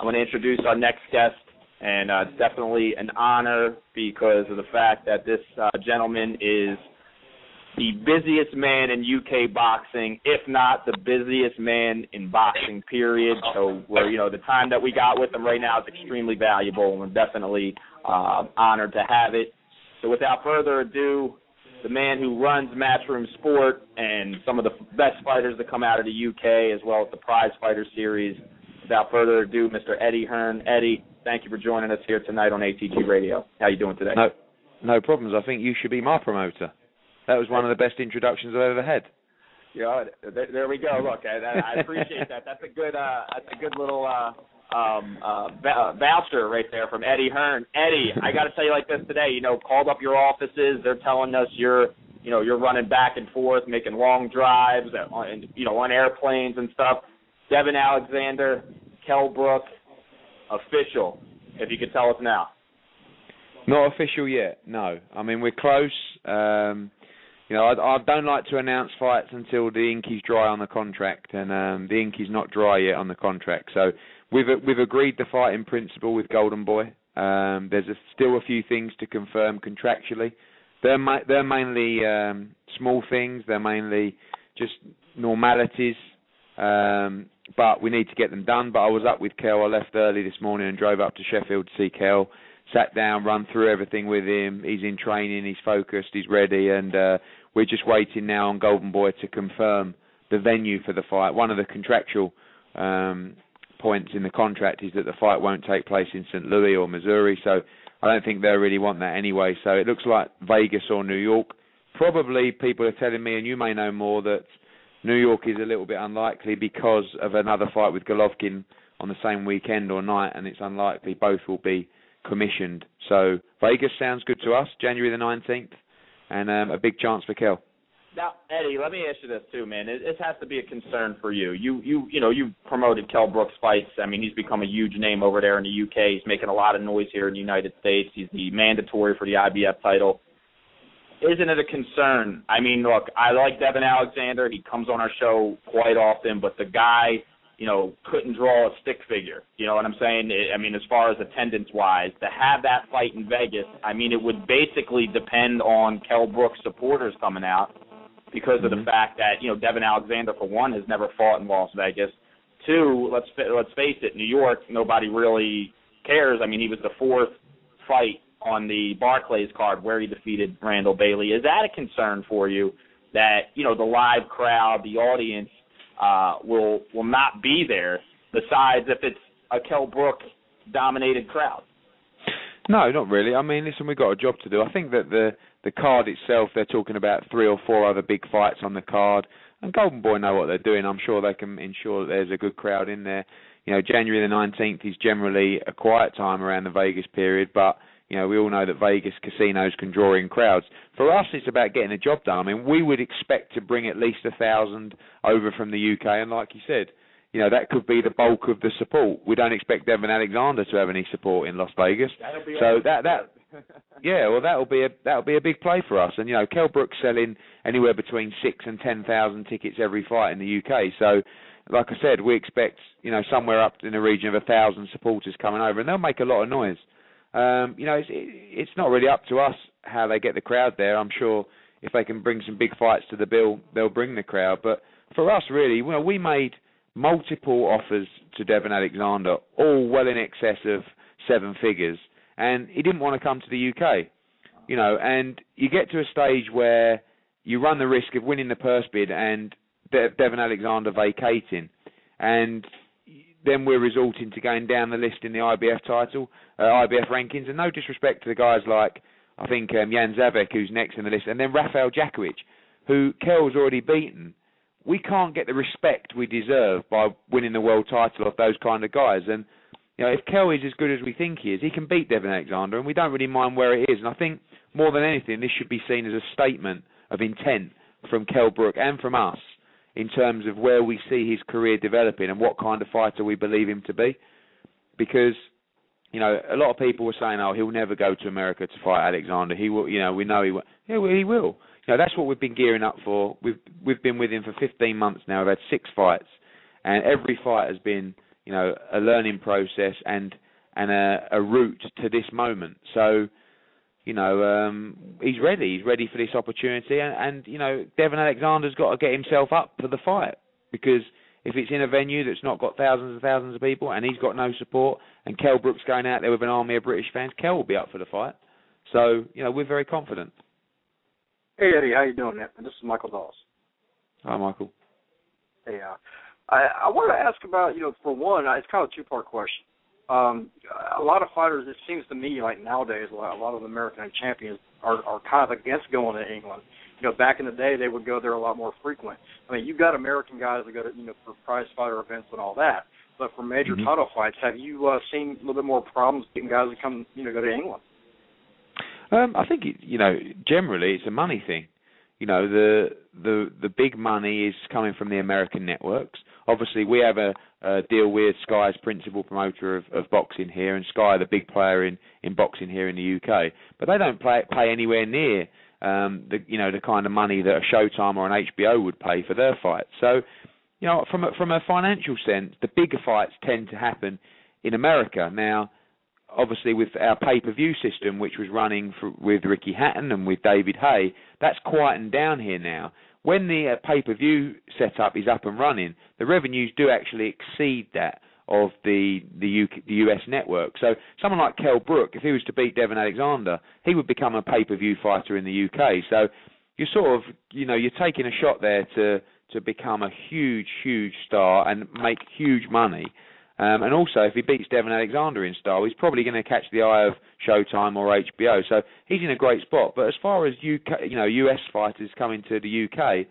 I'm going to introduce our next guest, and it's definitely an honor because of the fact that this gentleman is the busiest man in UK boxing, if not the busiest man in boxing, period. So the time that we got with him right now is extremely valuable, and we're definitely honored to have it. So without further ado, the man who runs Matchroom Sport and some of the best fighters that come out of the UK, as well as the Prizefighter series. Without further ado, Mr. Eddie Hearn. Eddie, thank you for joining us here tonight on ATG Radio. How you doing today? No problems. I think you should be my promoter. That was one of the best introductions I've ever had. Yeah, there we go. Look, I appreciate that. That's a good little voucher right there from Eddie Hearn. Eddie, I got to tell you like this today. Called up your offices. They're telling us you're running back and forth, making long drives, on airplanes and stuff. Devon Alexander, Kell Brook, official. If you could tell us now. Not official yet. No. I mean, we're close. I don't like to announce fights until the ink is dry on the contract, and the ink is not dry yet on the contract. So we've agreed the fight in principle with Golden Boy. There's still a few things to confirm contractually. They're mainly small things. They're mainly just normalities, but we need to get them done. But I was up with Kell. I left early this morning and drove up to Sheffield to see Kell. Sat down, run through everything with him. He's in training, he's focused, he's ready, and we're just waiting now on Golden Boy to confirm the venue for the fight. One of the contractual points in the contract is that the fight won't take place in St. Louis or Missouri, so I don't think they really want that anyway. So it looks like Vegas or New York. Probably people are telling me, and you may know more, that New York is a little bit unlikely because of another fight with Golovkin on the same weekend or night, and it's unlikely both will be commissioned. So Vegas sounds good to us, January the 19th, and a big chance for Kell. Now, Eddie, let me ask you this too, man. This has to be a concern for you. You promoted Kell Brook's fights. I mean, he's become a huge name over there in the UK. He's making a lot of noise here in the United States. He's the mandatory for the IBF title. Isn't it a concern? I mean, look, I like Devon Alexander. He comes on our show quite often, but the guy, couldn't draw a stick figure. You know what I'm saying? I mean, as far as attendance-wise, to have that fight in Vegas, I mean, it would basically depend on Kell Brook's supporters coming out because of the fact that, Devon Alexander, for one, has never fought in Las Vegas. Two, let's face it, New York, nobody really cares. I mean, he was the fourth fight on the Barclays card where he defeated Randall Bailey. Is that a concern for you that, the live crowd, the audience, will not be there, besides if it's a Kell Brook-dominated crowd? No, not really. I mean, listen, we've got a job to do. I think that the card itself, they're talking about 3 or 4 other big fights on the card, and Golden Boy know what they're doing. I'm sure they can ensure that there's a good crowd in there. January the 19th is generally a quiet time around the Vegas period, but we all know that Vegas casinos can draw in crowds. For us, it's about getting the job done. I mean, we would expect to bring at least 1,000 over from the UK, and like you said, that could be the bulk of the support. We don't expect Devon Alexander to have any support in Las Vegas, so that'll be a big play for us. And Kell Brook's selling anywhere between 6,000 and 10,000 tickets every fight in the UK. So, like I said, we expect somewhere up in the region of 1,000 supporters coming over, and they'll make a lot of noise. It's not really up to us how they get the crowd there. I'm sure if they can bring some big fights to the bill, they'll bring the crowd. But for us, really, we made multiple offers to Devon Alexander, all well in excess of 7 figures, and he didn't want to come to the UK. And you get to a stage where you run the risk of winning the purse bid and Devon Alexander vacating, and then we're resorting to going down the list in the IBF title, IBF rankings, and no disrespect to the guys like, I think, Jan Zabek, who's next in the list, and then Rafael Djakovic, who Kell's already beaten. We can't get the respect we deserve by winning the world title of those kind of guys. And, if Kell is as good as we think he is, he can beat Devon Alexander, and we don't really mind where it is. And I think, more than anything, this should be seen as a statement of intent from Kell Brook and from us, in terms of where we see his career developing and what kind of fighter we believe him to be. Because, a lot of people were saying, he'll never go to America to fight Alexander. He will, we know he will. Yeah, well, he will. That's what we've been gearing up for. We've been with him for 15 months now. We've had 6 fights, and every fight has been, a learning process and a route to this moment. So, he's ready. He's ready for this opportunity, and Devon Alexander's got to get himself up for the fight, because if it's in a venue that's not got thousands and thousands of people and he's got no support, and Kell Brook's going out there with an army of British fans, Kell will be up for the fight. So, we're very confident. Hey, Eddie, how you doing, man? This is Michael Dawes. Hi, Michael. Hey, I wanted to ask about, for one, it's kind of a two-part question. A lot of fighters, it seems to me, like nowadays, a lot of the American champions are kind of against going to England. Back in the day, they would go there a lot more frequent. I mean, you've got American guys that go to, for Prizefighter events and all that. But for major title fights, have you seen a little bit more problems getting guys to come, go to England? I think generally it's a money thing. The big money is coming from the American networks. Obviously, we have a deal with Sky's principal promoter of boxing here, and Sky, the big player in boxing here in the UK. But they don't pay anywhere near the kind of money that a Showtime or an HBO would pay for their fights. So, from a financial sense, the bigger fights tend to happen in America. Now, obviously, with our pay-per-view system, which was running with Ricky Hatton and with David Hay, that's quietened down here now. When the pay-per-view setup is up and running, the revenues do actually exceed that of the US network. So someone like Kell Brook, if he was to beat Devon Alexander, he would become a pay-per-view fighter in the UK. So you're sort of, you're taking a shot there to become a huge, huge star and make huge money. And also, if he beats Devon Alexander in style, he's probably going to catch the eye of Showtime or HBO. So he's in a great spot. But as far as US fighters coming to the UK,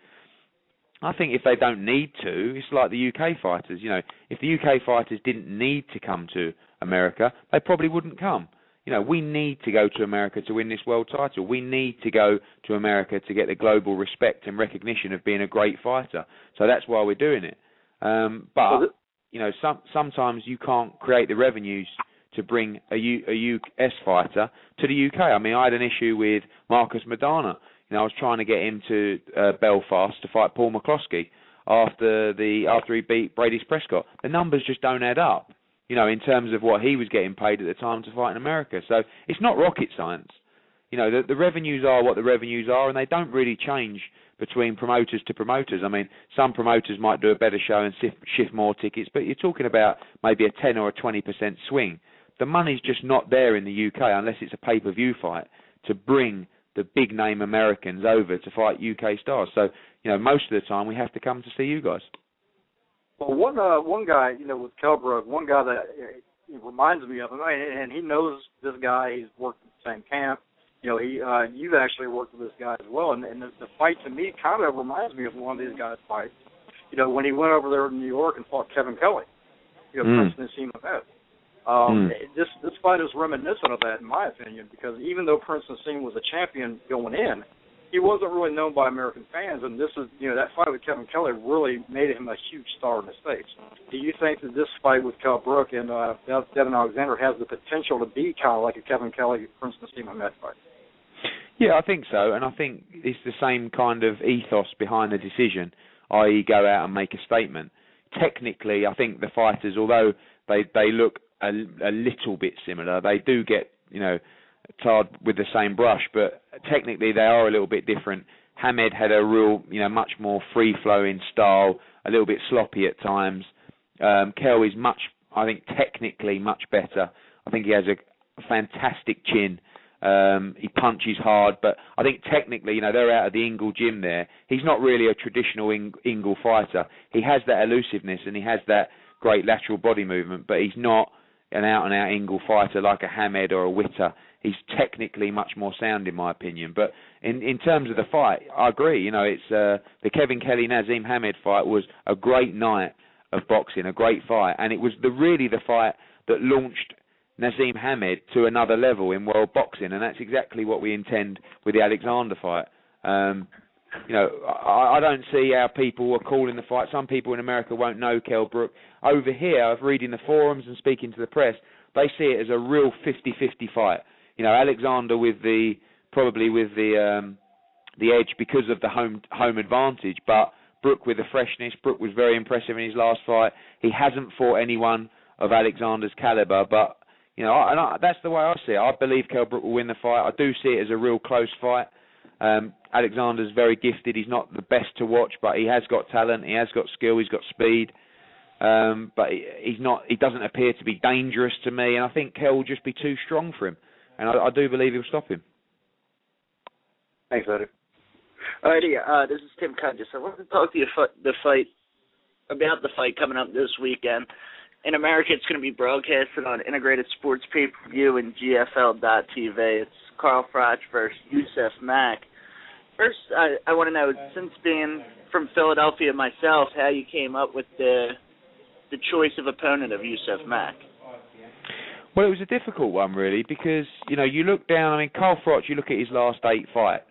I think if they don't need to, it's like the UK fighters. If the UK fighters didn't need to come to America, they probably wouldn't come. We need to go to America to win this world title. We need to go to America to get the global respect and recognition of being a great fighter. So that's why we're doing it. But sometimes you can't create the revenues to bring a US fighter to the UK. I mean, I had an issue with Marcus Madonna. I was trying to get him to Belfast to fight Paul McCloskey after he beat Brady Prescott. The numbers just don't add up, in terms of what he was getting paid at the time to fight in America. So it's not rocket science. The revenues are what the revenues are, and they don't really change between promoters to promoters. I mean, some promoters might do a better show and shift more tickets, but you're talking about maybe a 10 or a 20% swing. The money's just not there in the UK unless it's a pay-per-view fight to bring the big-name Americans over to fight UK stars. So, most of the time we have to come to see you guys. Well, one guy, with Kell Brook, one guy that reminds me of him, and he knows this guy. He's worked at the same camp. You've actually worked with this guy as well, and the fight to me kind of reminds me of one of these guys' fights. When he went over there to New York and fought Kevin Kelly, Prince Nassim Ahmed. This fight is reminiscent of that, in my opinion, because even though Prince Nassim was a champion going in, he wasn't really known by American fans, and this is, that fight with Kevin Kelly really made him a huge star in the States. Do you think that this fight with Kell Brook and Devon Alexander has the potential to be kind of like a Kevin Kelly Prince Nassim Ahmed fight? Yeah, I think so, and I think it's the same kind of ethos behind the decision, i.e. go out and make a statement. Technically, I think the fighters, although they look a little bit similar, they do get, tarred with the same brush, but technically they are a little bit different. Hamed had a real, much more free-flowing style, a little bit sloppy at times. Kell is technically much better. I think he has a fantastic chin. He punches hard, but I think technically, they're out of the Ingle gym there. He's not really a traditional Ingle fighter. He has that elusiveness and he has that great lateral body movement, but he's not an out-and-out Ingle fighter like a Hamed or a Witter. He's technically much more sound, in my opinion. But in terms of the fight, I agree. It's the Kevin Kelly-Nazim Hamed fight was a great night of boxing, a great fight, and it was really the fight that launched Nazim Hamed to another level in world boxing, and that's exactly what we intend with the Alexander fight. I don't see how people are calling the fight. Some people in America won't know Kell Brook. Over here, I've reading the forums and speaking to the press, they see it as a real 50-50 fight. Alexander probably with the edge because of the home advantage, but Brook with the freshness. Brook was very impressive in his last fight. He hasn't fought anyone of Alexander's caliber, but that's the way I see it. I believe Kell Brook will win the fight. I do see it as a real close fight. Alexander's very gifted. He's not the best to watch, but he has got talent. He has got skill. He's got speed. But he's not. He doesn't appear to be dangerous to me, and I think Kell will just be too strong for him. And I do believe he'll stop him. Thanks, Eddie. Eddie, this is Tim Cudgis. I wanted to talk to you about the fight coming up this weekend. In America, it's going to be broadcasted on Integrated Sports Pay-Per-View and GFL.TV. It's Carl Froch versus Yusaf Mack. First, I want to know, since being from Philadelphia myself, how you came up with the choice of opponent of Yusaf Mack. Well, it was a difficult one, really, because, you look down, Carl Froch, you look at his last 8 fights.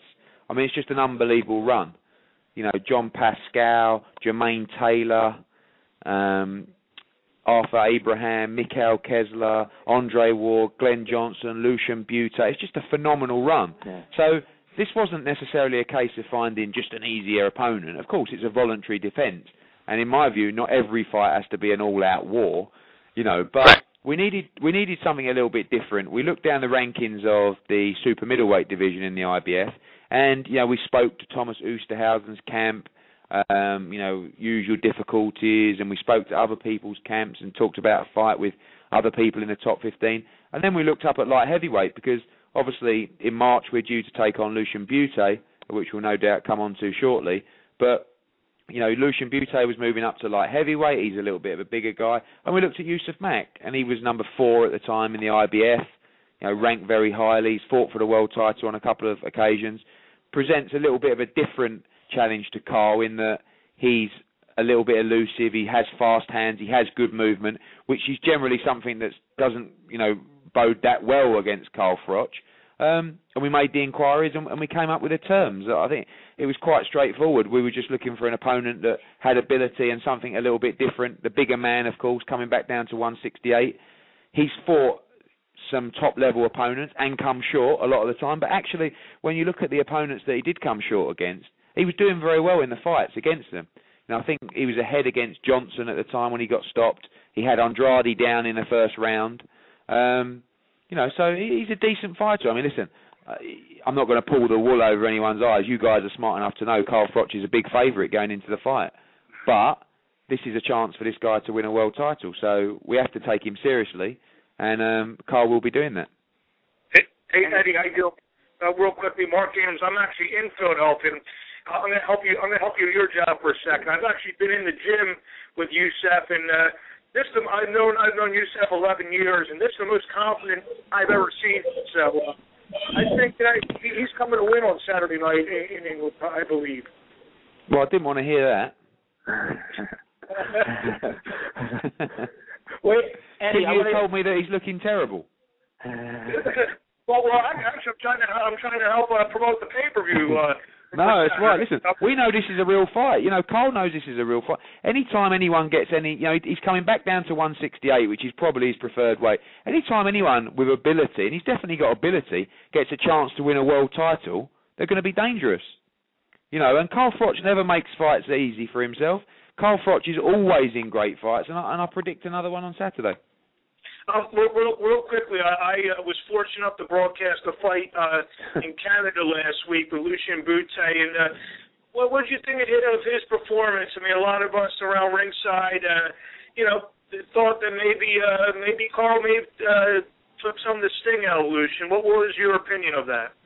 It's just an unbelievable run. John Pascal, Jermaine Taylor, Arthur Abraham, Mikhail Kessler, Andre Ward, Glenn Johnson, Lucian Butte. It's just a phenomenal run. Yeah. So this wasn't necessarily a case of finding just an easier opponent. Of course, it's a voluntary defence. And in my view, not every fight has to be an all-out war, but we needed something a little bit different. We looked down the rankings of the super middleweight division in the IBF, and, we spoke to Thomas Oosterhausen's camp, usual difficulties, and we spoke to other people's camps and talked about a fight with other people in the top 15. And then we looked up at light heavyweight because, obviously, in March we're due to take on Lucian Butte, which we'll no doubt come on to shortly. But, Lucian Butte was moving up to light heavyweight. He's a little bit of a bigger guy. And we looked at Yusaf Mack, and he was number 4 at the time in the IBF, ranked very highly. He's fought for the world title on a couple of occasions. Presents a little bit of a different challenge to Carl in that he's a little bit elusive, he has fast hands, he has good movement, which is generally something that doesn't, bode that well against Carl Froch. And we made the inquiries and we came up with the terms. I think it was quite straightforward. We were just looking for an opponent that had ability and something a little bit different. The bigger man, of course, coming back down to 168. He's fought some top-level opponents and come short a lot of the time. But actually, when you look at the opponents that he did come short against, he was doing very well in the fights against them. I think he was ahead against Johnson at the time when he got stopped. He had Andrade down in the first round. So he's a decent fighter. Listen, I'm not going to pull the wool over anyone's eyes. You guys are smart enough to know Carl Froch is a big favourite going into the fight. But this is a chance for this guy to win a world title. So we have to take him seriously. And Carl will be doing that. Hey Eddie, how you doing? Real quickly, Mark Ames. I'm actually in Philadelphia. I'm going to help you. I'm going to help you with your job for a second. I've actually been in the gym with Yusaf, and I've known Yusaf 11 years, and this is the most confident I've ever seen. So I think that he's coming to win on Saturday night in England, I believe. Well, I didn't want to hear that. Wait, Eddie, you told me that he's looking terrible. Well, actually, I'm trying to help promote the pay-per-view. No, it's right. Listen, we know this is a real fight. Carl knows this is a real fight. Anytime anyone gets he's coming back down to 168, which is probably his preferred weight. Anytime anyone with ability, and he's definitely got ability, gets a chance to win a world title, they're going to be dangerous. And Carl Froch never makes fights easy for himself. Carl Froch is always in great fights, and I predict another one on Saturday. Real quickly, I was fortunate enough to broadcast a fight in Canada last week with Lucian Butte. And what did you think of his performance? A lot of us around ringside, thought that maybe Carl took some of the sting out of Lucian. What was your opinion of that?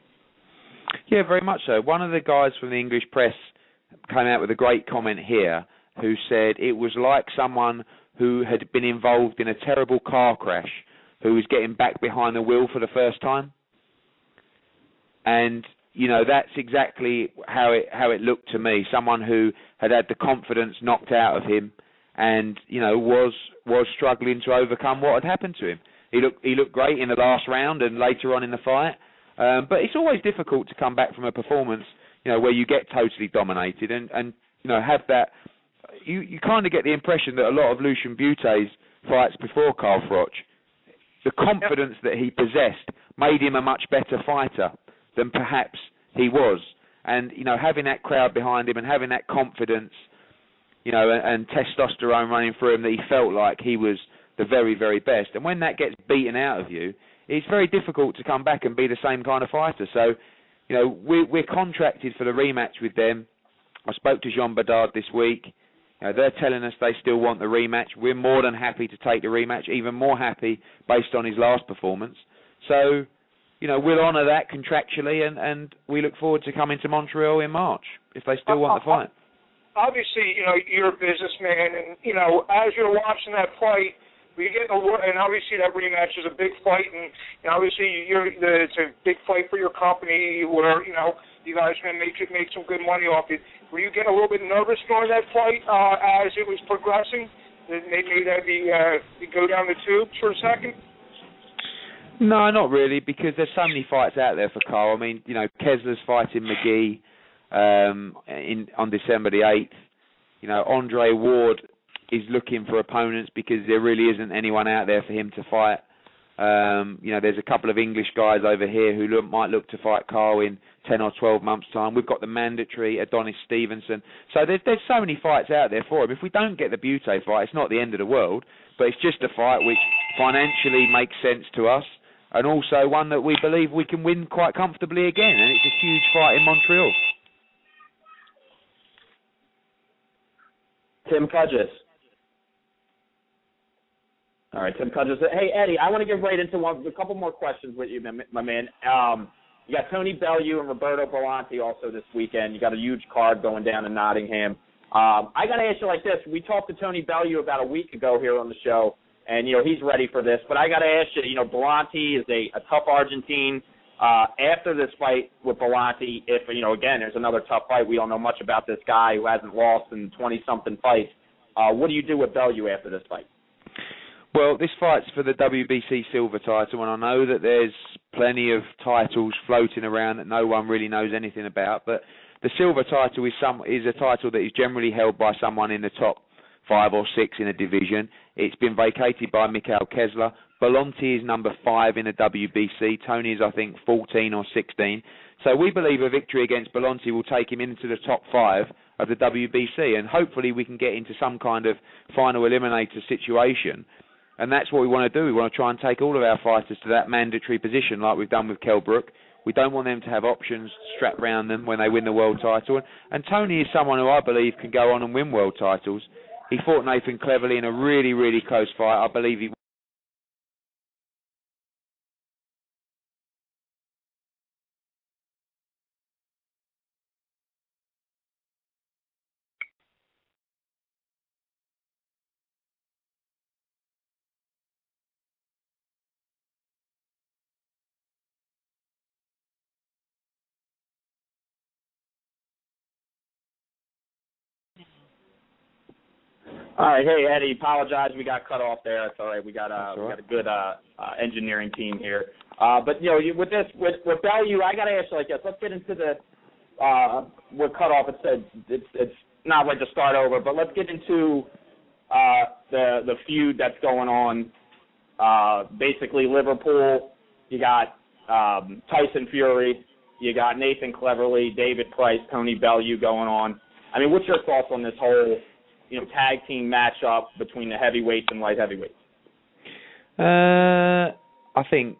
Yeah, very much so. One of the guys from the English press came out with a great comment here who said it was like someone who had been involved in a terrible car crash, who was getting back behind the wheel for the first time. And, that's exactly how it looked to me. Someone who had the confidence knocked out of him and, was struggling to overcome what had happened to him. He looked great in the last round and later on in the fight. But it's always difficult to come back from a performance, where you get totally dominated and have that. You kind of get the impression that a lot of Lucian Butte's fights before Carl Froch, the confidence that he possessed made him a much better fighter than perhaps he was. And, having that crowd behind him and having that confidence and testosterone running through him, that he felt like he was the very, very best. And when that gets beaten out of you, it's very difficult to come back and be the same kind of fighter. So, we're contracted for the rematch with them. I spoke to Jean Bedard this week. They're telling us they still want the rematch. We're more than happy to take the rematch, even more happy based on his last performance. So, we'll honour that contractually, and we look forward to coming to Montreal in March if they still want the fight. Obviously, you're a businessman, and, as you're watching that fight, and obviously that rematch is a big fight, and obviously it's a big fight for your company where, you guys can make some good money off it. Were you getting a little bit nervous during that fight as it was progressing? Maybe that go down the tubes for a second? No, not really, because there's so many fights out there for Carl. I mean, Kessler's fighting McGee on December the 8th. Andre Ward is looking for opponents because there really isn't anyone out there for him to fight. There's a couple of English guys over here who might look to fight Carl in 10 or 12 months' time. We've got the mandatory Adonis Stevenson. So there's so many fights out there for him. If we don't get the Butte fight, it's not the end of the world, but it's just a fight which financially makes sense to us, and also one that we believe we can win quite comfortably again, and it's a huge fight in Montreal. Tim Cudgess. All right, Tim Cudgess. Hey, Eddie, I want to get right into a couple more questions with you, my man. You got Tony Bellew and Roberto Belanti also this weekend. You got a huge card going down in Nottingham. I got to ask you like this. We talked to Tony Bellew about a week ago here on the show, and, he's ready for this. But I got to ask you, Belanti is a tough Argentine. After this fight with Belanti, if, again, there's another tough fight, we don't know much about this guy who hasn't lost in 20-something fights. What do you do with Bellew after this fight? Well, this fight's for the WBC silver title, and I know that there's plenty of titles floating around that no one really knows anything about, but the silver title is a title that is generally held by someone in the top 5 or 6 in a division. It's been vacated by Mikhail Kessler. Belanti is number 5 in the WBC. Tony is, I think, 14 or 16. So we believe a victory against Belanti will take him into the top 5 of the WBC, and hopefully we can get into some kind of final eliminator situation. And that's what we want to do. We want to try and take all of our fighters to that mandatory position like we've done with Kell Brook. We don't want them to have options strapped around them when they win the world title. And Tony is someone who I believe can go on and win world titles. He fought Nathan Cleverly in a really, really close fight. I believe he All right, hey Eddie, apologize, we got cut off there. That's all right. We got a good engineering team here. But with Bellew, I got to ask you like this. Let's get into we're cut off. It's not like to start over, but let's get into the feud that's going on. Basically, Liverpool. You got Tyson Fury. You got Nathan Cleverly, David Price, Tony Bellew going on. I mean, what's your thoughts on this whole tag team matchup between the heavyweights and light heavyweights? I think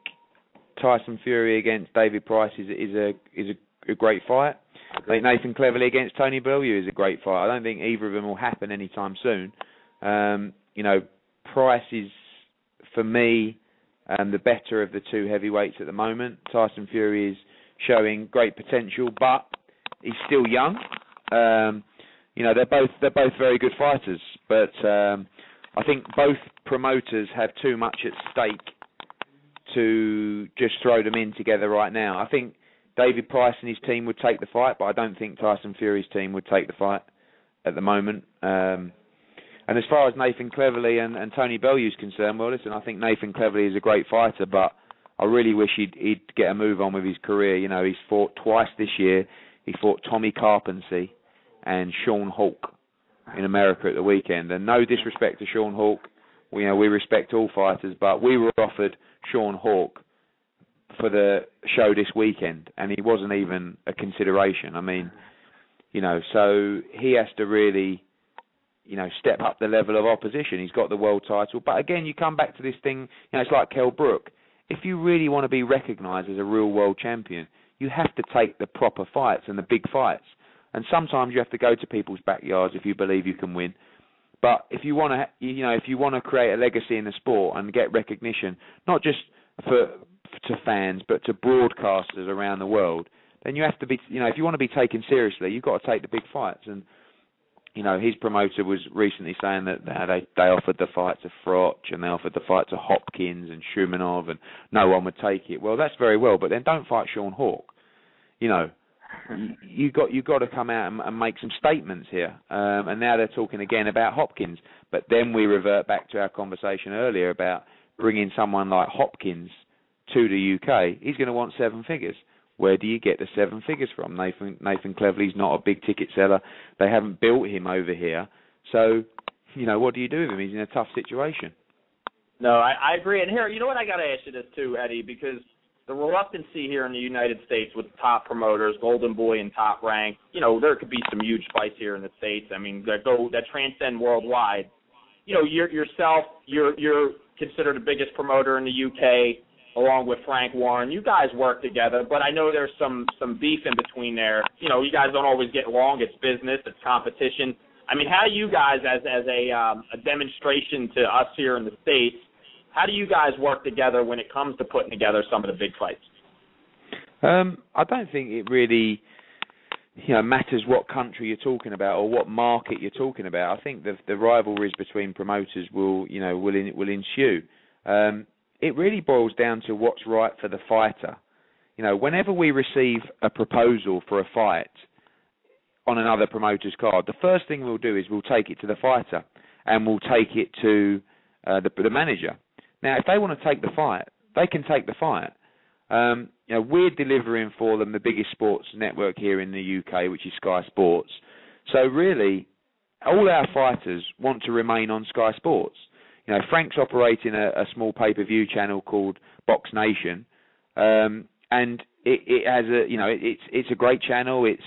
Tyson Fury against David Price is a great fight. I think Nathan Cleverly against Tony Bellew is a great fight. I don't think either of them will happen anytime soon. Price is, for me, the better of the two heavyweights at the moment. Tyson Fury is showing great potential, but he's still young. They're both very good fighters, but I think both promoters have too much at stake to just throw them in together right now. I think David Price and his team would take the fight, but I don't think Tyson Fury's team would take the fight at the moment. And as far as Nathan Cleverly and Tony Bellew is concerned, well, listen, I think Nathan Cleverly is a great fighter, but I really wish he'd get a move on with his career. He's fought twice this year. He fought Tommy Carpensey and Sean Hawke in America at the weekend. And no disrespect to Sean Hawke, we respect all fighters, but we were offered Sean Hawke for the show this weekend, and he wasn't even a consideration. I mean, so he has to really step up the level of opposition. He's got the world title. But again, you come back to this thing, it's like Kell Brook. If you really want to be recognised as a real world champion, you have to take the proper fights and the big fights. And sometimes you have to go to people's backyards if you believe you can win. But if you want to, if you want to create a legacy in the sport and get recognition, not just to fans, but to broadcasters around the world, then you have to be, if you want to be taken seriously, you've got to take the big fights. And his promoter was recently saying that they offered the fight to Froch and they offered the fight to Hopkins and Shumanov, and no one would take it. Well, that's very well, but then don't fight Sean Hawke. You got to come out and make some statements here. And now they're talking again about Hopkins. But then we revert back to our conversation earlier about bringing someone like Hopkins to the UK. He's going to want 7 figures. Where do you get the 7 figures from? Nathan Cleverley's not a big ticket seller. They haven't built him over here. So, what do you do with him? He's in a tough situation. No, I agree. And here, you know what, I got to ask you this too, Eddie, because the reluctancy here in the United States with top promoters, Golden Boy and Top Rank, there could be some huge fights here in the States. I mean, that transcend worldwide. Yourself, you're considered the biggest promoter in the UK, along with Frank Warren. You guys work together, but I know there's some beef in between there. You guys don't always get along. It's business. It's competition. I mean, how do you guys, as a demonstration to us here in the States, how do you guys work together when it comes to putting together some of the big fights? I don't think it really matters what country you're talking about or what market you're talking about. I think the rivalries between promoters will ensue. It really boils down to what's right for the fighter. Whenever we receive a proposal for a fight on another promoter's card, the first thing we'll do is we'll take it to the fighter and we'll take it to the manager. Now, if they want to take the fight, they can take the fight. We're delivering for them the biggest sports network here in the UK, which is Sky Sports. So really, all our fighters want to remain on Sky Sports. Frank's operating a small pay-per-view channel called Box Nation, and it has it's a great channel. It's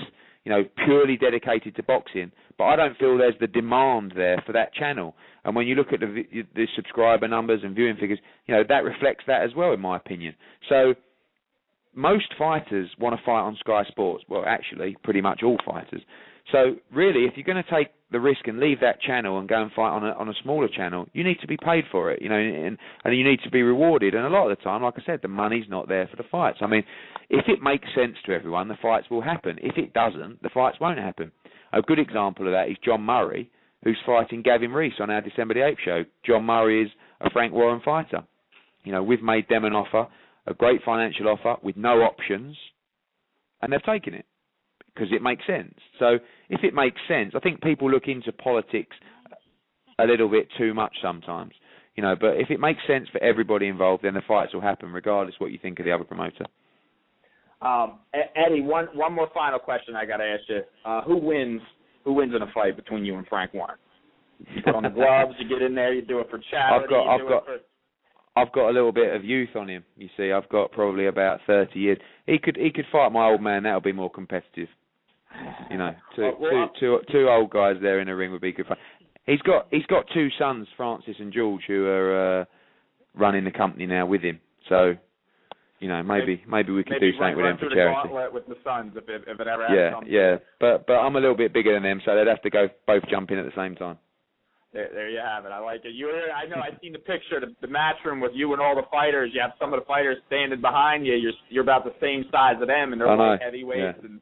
purely dedicated to boxing, but I don't feel there's the demand there for that channel. And when you look at the subscriber numbers and viewing figures, that reflects that as well, in my opinion. So most fighters want to fight on Sky Sports. Well, actually, pretty much all fighters. So really, if you're going to take the risk and leave that channel and go and fight on a smaller channel, you need to be paid for it, and you need to be rewarded. And a lot of the time, like I said, the money's not there for the fights. I mean, if it makes sense to everyone, the fights will happen. If it doesn't, the fights won't happen. A good example of that is John Murray, who's fighting Gavin Rees on our December the 8th show. John Murray is a Frank Warren fighter. We've made them an offer, a great financial offer with no options, and they've taken it because it makes sense. So if it makes sense, I think people look into politics a little bit too much sometimes, but if it makes sense for everybody involved, then the fights will happen regardless what you think of the other promoter. Eddie, one more final question I got to ask you. Who wins in a fight between you and Frank Warren? You put on the gloves, you get in there, you do it for charity. I've got a little bit of youth on him. You see, I've got probably about 30 years. He could fight my old man. That'll be more competitive. Two old guys there in a ring would be good fun. He's got 2 sons, Francis and George, who are running the company now with him. So, maybe we could do something with them for charity. With the sons, if it ever happens. Yeah. But I'm a little bit bigger than them, so they'd have to go both jump in at the same time. There you have it. I like it. I know. I've seen the picture, the matchroom with you and all the fighters. You have some of the fighters standing behind you. You're about the same size as them, and they're like heavyweights and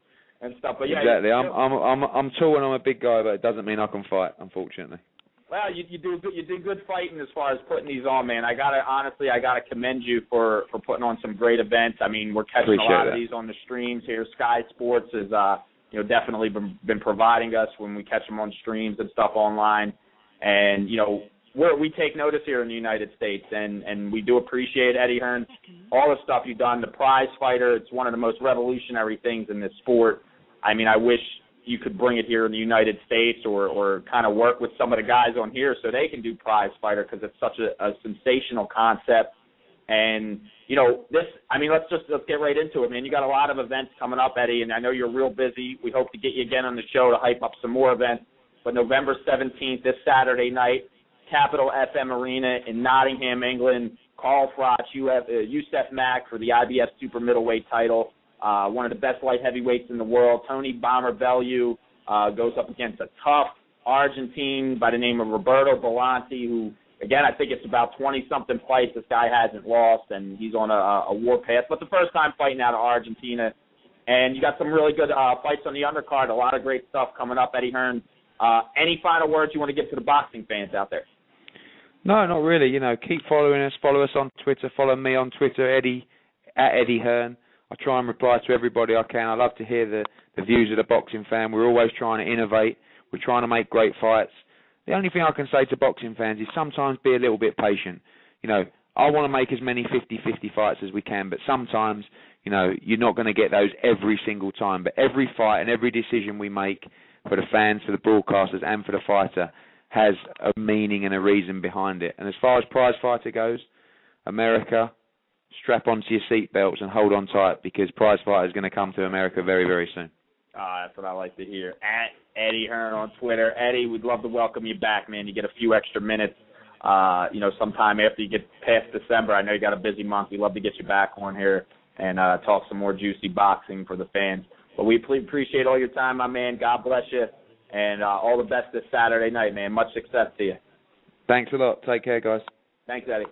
stuff. But yeah, exactly. I'm tall and I'm a big guy, but it doesn't mean I can fight, unfortunately. Well, you do good fighting as far as putting these on, man. I gotta commend you for putting on some great events. I mean, we're catching a lot of these on the streams here. Sky Sports has definitely been providing us when we catch them on streams and stuff online. And, we take notice here in the United States, and we do appreciate, Eddie Hearn, all the stuff you've done. The Prizefighter, it's one of the most revolutionary things in this sport. I mean, I wish you could bring it here in the United States or kind of work with some of the guys on here so they can do Prizefighter because it's such a sensational concept. And, let's get right into it, man. You got a lot of events coming up, Eddie, and I know you're real busy. We hope to get you again on the show to hype up some more events. but November 17th, this Saturday night, Capital FM Arena in Nottingham, England. Carl Froch, Yusaf Mack for the IBF super middleweight title, one of the best light heavyweights in the world. Tony Bomber Bellew goes up against a tough Argentine by the name of Roberto Belanti, who, again, I think it's about 20-something fights this guy hasn't lost, and he's on a war path. But the first time fighting out of Argentina. And you got some really good fights on the undercard, a lot of great stuff coming up, Eddie Hearn. Any final words you want to give to the boxing fans out there? No, not really. Keep following us. Follow us on Twitter. Follow me on Twitter, at Eddie Hearn. I try and reply to everybody I can. I love to hear the views of the boxing fan. We're always trying to innovate. We're trying to make great fights. The only thing I can say to boxing fans is sometimes be a little bit patient. I want to make as many 50-50 fights as we can, but sometimes, you're not going to get those every single time. But every fight and every decision we make for the fans, for the broadcasters, and for the fighter has a meaning and a reason behind it. And as far as Prizefighter goes, America, strap onto your seatbelts and hold on tight, because Prizefighter is going to come to America very, very soon. That's what I like to hear. At Eddie Hearn on Twitter. Eddie, we'd love to welcome you back, man. You get a few extra minutes, sometime after you get past December. I know you got a busy month. We'd love to get you back on here and talk some more juicy boxing for the fans. But we appreciate all your time, my man. God bless you. And all the best this Saturday night, man. Much success to you. Thanks a lot. Take care, guys. Thanks, Eddie.